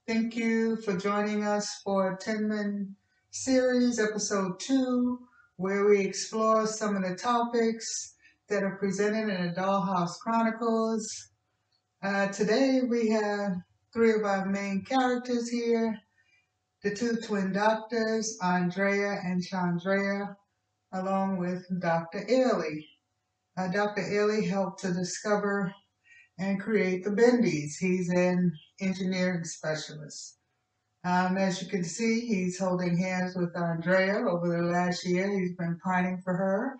Thank you for joining us for Tinman series, episode 2, where we explore some of the topics that are presented in the Dollhouse Chronicles. Today we have three of our main characters here, the two twin doctors, Andrea and Chandrea, along with Dr. Ailey. Dr. Ailey helped to discover and create the Bendies. He's an engineering specialist. As you can see, he's holding hands with Andrea. Over the last year, he's been pining for her,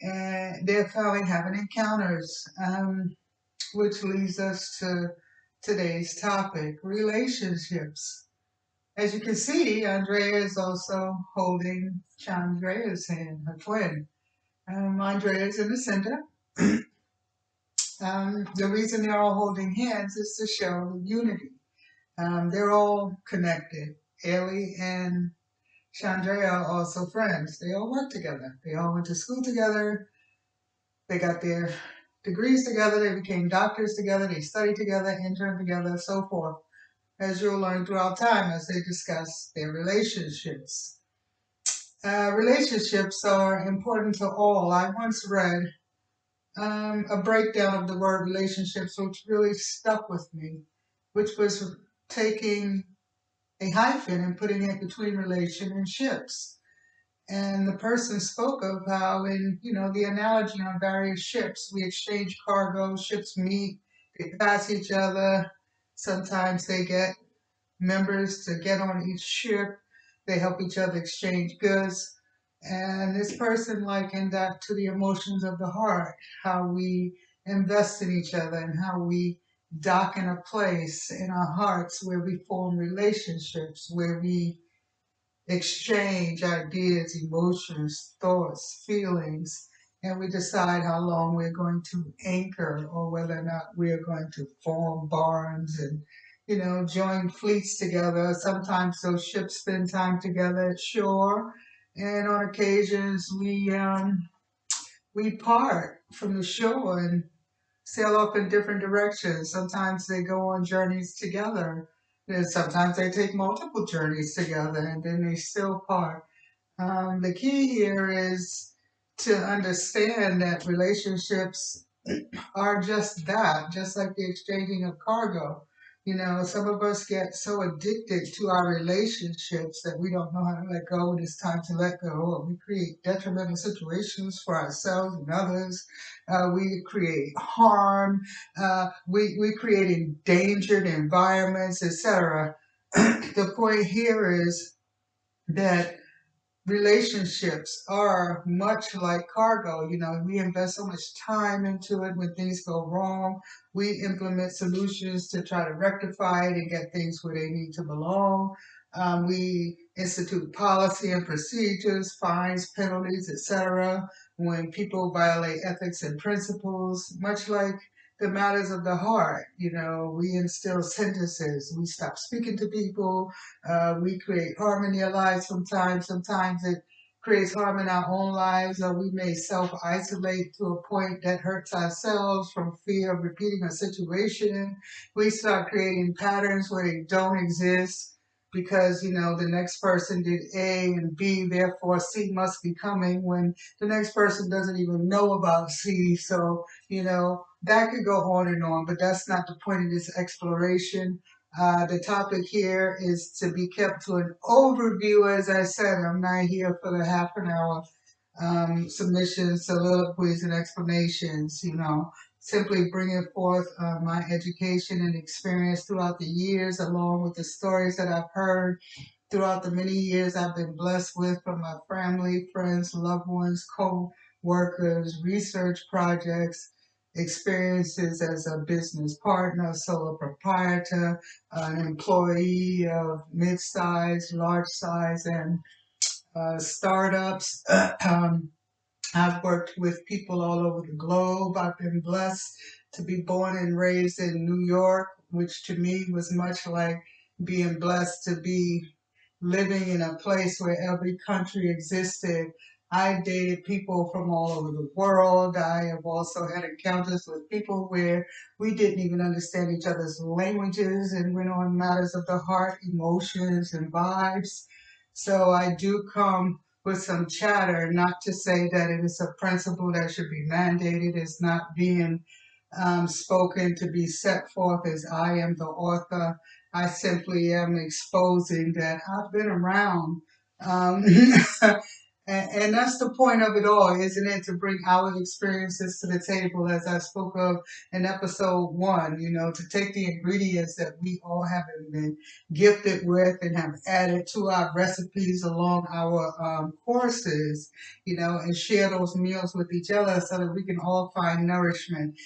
and they're finally having encounters, which leads us to today's topic, relationships. As you can see, Andrea is also holding Chandrea's hand, her twin. Andrea is in the center. The reason they're all holding hands is to show unity. They're all connected. Ellie and Chandrea are also friends. They all work together. They all went to school together. They got their degrees together. They became doctors together. They studied together, interned together, so forth. As you'll learn throughout time as they discuss their relationships. Relationships are important to all. I once read a breakdown of the word relationships, which really stuck with me, which was taking a hyphen and putting it between relation and ships. And the person spoke of how, in the analogy on various ships, we exchange cargo, ships meet, they pass each other. Sometimes they get members to get on each ship. They help each other exchange goods. And this person likened that to the emotions of the heart, how we invest in each other and how we dock in a place in our hearts where we form relationships, where we exchange ideas, emotions, thoughts, feelings, and we decide how long we're going to anchor or whether or not we're going to form bonds and, join fleets together. Sometimes those ships spend time together at shore, and on occasions we part from the shore and sail off in different directions. Sometimes they go on journeys together. And sometimes they take multiple journeys together and then they still part. The key here is to understand that relationships are just that, just like the exchanging of cargo. Some of us get so addicted to our relationships that we don't know how to let go when it's time to let go. Or we create detrimental situations for ourselves and others. We create harm. We create endangered environments, etc. The point here is that relationships are much like cargo. We invest so much time into it. When things go wrong, we implement solutions to try to rectify it and get things where they need to belong. We institute policy and procedures, fines, penalties, etc. when people violate ethics and principles, much like the matters of the heart. We instill sentences. We stop speaking to people. We create harm in their lives sometimes. Sometimes it creates harm in our own lives, or we may self-isolate to a point that hurts ourselves from fear of repeating a situation. We start creating patterns where they don't exist because, the next person did A and B, therefore C must be coming when the next person doesn't even know about C. So, that could go on, but that's not the point of this exploration. The topic here is to be kept to an overview. As I said, I'm not here for the half an hour submissions, soliloquies, and explanations. Simply bringing forth my education and experience throughout the years, along with the stories that I've heard throughout the many years I've been blessed with from my family, friends, loved ones, co-workers, research projects, experiences as a business partner, solo proprietor, an employee of mid-size, large size, and startups. I've worked with people all over the globe. I've been blessed to be born and raised in New York, which to me was much like being blessed to be living in a place where every country existed. I dated people from all over the world. I have also had encounters with people where we didn't even understand each other's languages and went on matters of the heart, emotions, and vibes. So I do come with some chatter, not to say that it is a principle that should be mandated. It's not being spoken to be set forth as I am the author. I simply am exposing that I've been around. Um, and that's the point of it all, isn't it? To bring our experiences to the table, as I spoke of in episode one, to take the ingredients that we all have been gifted with and have added to our recipes along our courses, and share those meals with each other so that we can all find nourishment.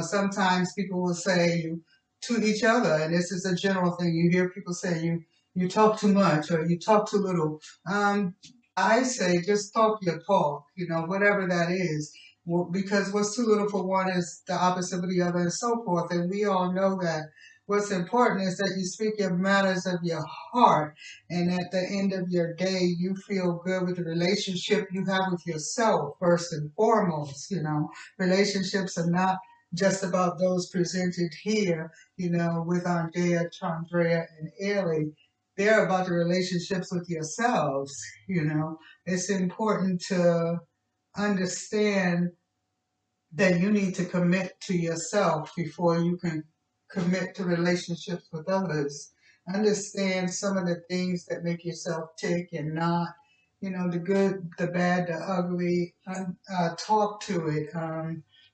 Sometimes people will say to each other, and this is a general thing, you hear people say you talk too much or you talk too little. I say just talk your talk, whatever that is. Because what's too little for one is the opposite of the other and so forth. And we all know that what's important is that you speak your matters of your heart. And at the end of your day, you feel good with the relationship you have with yourself, first and foremost. Relationships are not just about those presented here, with Andrea, Chandrea, and Ailey. They're about the relationships with yourselves. It's important to understand that you need to commit to yourself before you can commit to relationships with others. Understand some of the things that make yourself tick and not, the good, the bad, the ugly. Talk to it.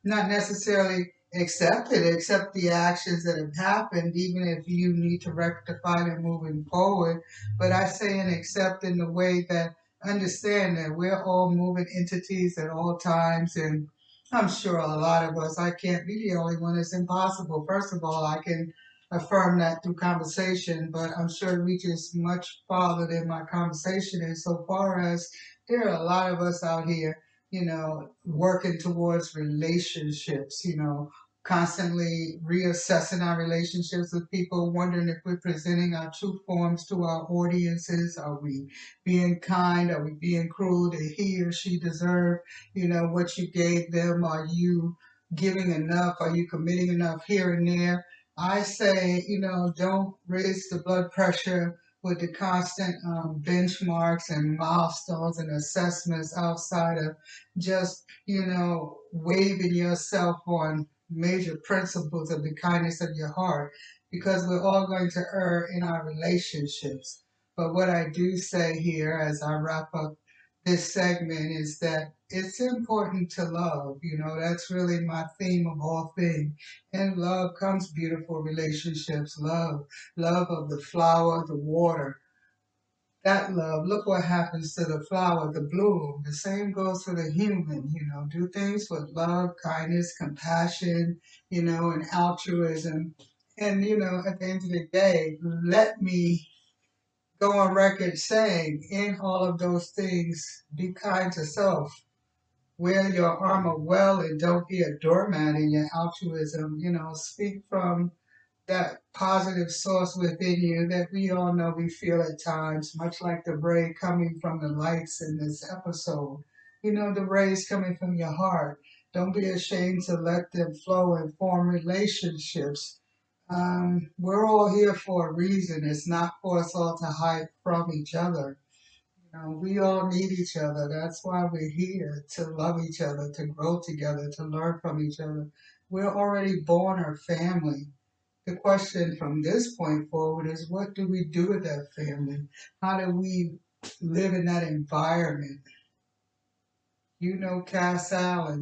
Not necessarily accept it, accept the actions that have happened, even if you need to rectify them moving forward. But I say and accept in the way that understand that we're all moving entities at all times, and I'm sure a lot of us, I can't be the only one. It's impossible. First of all, I can affirm that through conversation, but I'm sure it reaches much farther than my conversation is so far as there are a lot of us out here, working towards relationships, constantly reassessing our relationships with people, wondering if we're presenting our true forms to our audiences. Are we being kind? Are we being cruel? Did he or she deserve what you gave them? Are you giving enough? Are you committing enough here and there? I say, don't raise the blood pressure with the constant benchmarks and milestones and assessments outside of just, waving yourself on major principles of the kindness of your heart, because we're all going to err in our relationships. But what I do say here as I wrap up this segment is that it's important to love. That's really my theme of all things. And love comes beautiful relationships, love of the flower, the water. That love, look what happens to the flower, the bloom. The same goes for the human, do things with love, kindness, compassion, and altruism. And, at the end of the day, let me go on record saying, in all of those things, be kind to self. Wear your armor well and don't be a doormat in your altruism. Speak from that positive source within you that we all know we feel at times, much like the ray coming from the lights in this episode. The rays coming from your heart. Don't be ashamed to let them flow and form relationships. We're all here for a reason. It's not for us all to hide from each other. We all need each other. That's why we're here, to love each other, to grow together, to learn from each other. We're already born a family. The question from this point forward is, what do we do with that family? How do we live in that environment? Cass Allen.